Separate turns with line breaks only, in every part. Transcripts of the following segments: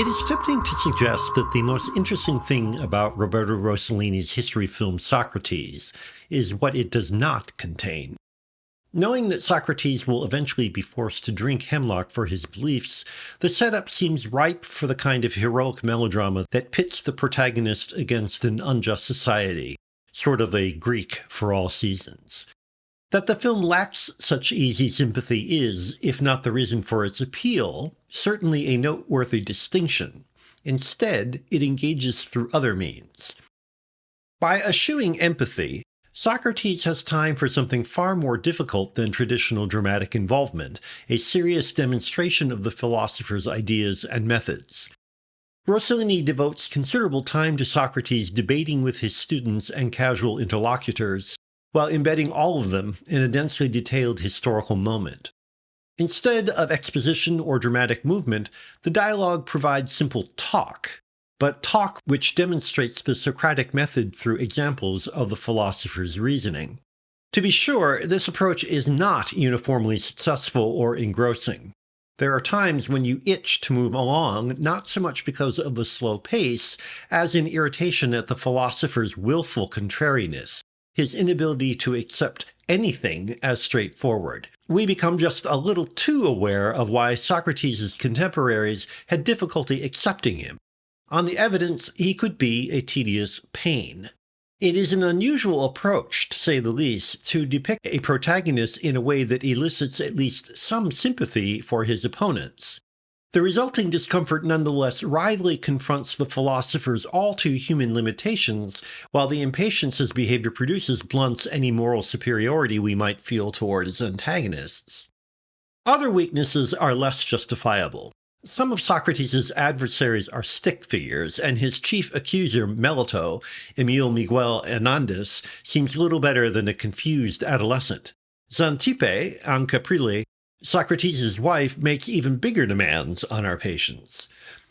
It is tempting to suggest that the most interesting thing about Roberto Rossellini's history film Socrates is what it does not contain. Knowing that Socrates will eventually be forced to drink hemlock for his beliefs, the setup seems ripe for the kind of heroic melodrama that pits the protagonist against an unjust society, sort of a Greek for all seasons. That the film lacks such easy sympathy is, if not the reason for its appeal, certainly a noteworthy distinction. Instead, it engages through other means. By eschewing empathy, Socrates has time for something far more difficult than traditional dramatic involvement, a serious demonstration of the philosopher's ideas and methods. Rossellini devotes considerable time to Socrates debating with his students and casual interlocutors, while embedding all of them in a densely detailed historical moment. Instead of exposition or dramatic movement, the dialogue provides simple talk, but talk which demonstrates the Socratic method through examples of the philosopher's reasoning. To be sure, this approach is not uniformly successful or engrossing. There are times when you itch to move along, not so much because of the slow pace, as in irritation at the philosopher's willful contrariness, his inability to accept anything as straightforward. We become just a little too aware of why Socrates' contemporaries had difficulty accepting him. On the evidence, he could be a tedious pain. It is an unusual approach, to say the least, to depict a protagonist in a way that elicits at least some sympathy for his opponents. The resulting discomfort nonetheless wryly confronts the philosopher's all-too-human limitations, while the impatience his behavior produces blunts any moral superiority we might feel toward his antagonists. Other weaknesses are less justifiable. Some of Socrates' adversaries are stick figures, and his chief accuser, Melito, Emil Miguel Hernandez, seems little better than a confused adolescent. Xantippe, and Caprile, Socrates' wife, makes even bigger demands on our patience.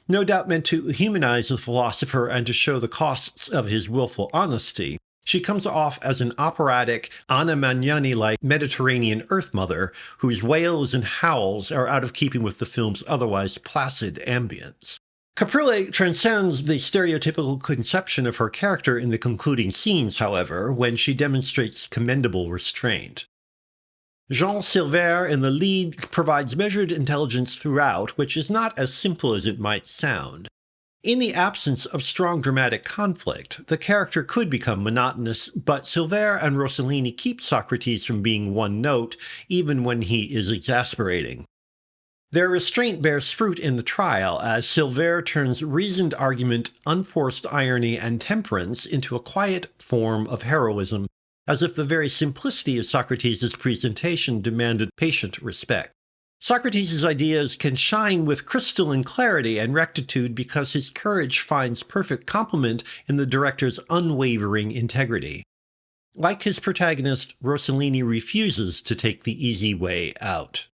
No doubt meant to humanize the philosopher and to show the costs of his willful honesty, she comes off as an operatic, Anna Magnani-like Mediterranean Earth Mother whose wails and howls are out of keeping with the film's otherwise placid ambience. Caprile transcends the stereotypical conception of her character in the concluding scenes, however, when she demonstrates commendable restraint. Jean Silver in the lead provides measured intelligence throughout, which is not as simple as it might sound. In the absence of strong dramatic conflict, the character could become monotonous, but Silver and Rossellini keep Socrates from being one note, even when he is exasperating. Their restraint bears fruit in the trial, as Silver turns reasoned argument, unforced irony, and temperance into a quiet form of heroism, as if the very simplicity of Socrates' presentation demanded patient respect. Socrates' ideas can shine with crystalline clarity and rectitude because his courage finds perfect complement in the director's unwavering integrity. Like his protagonist, Rossellini refuses to take the easy way out.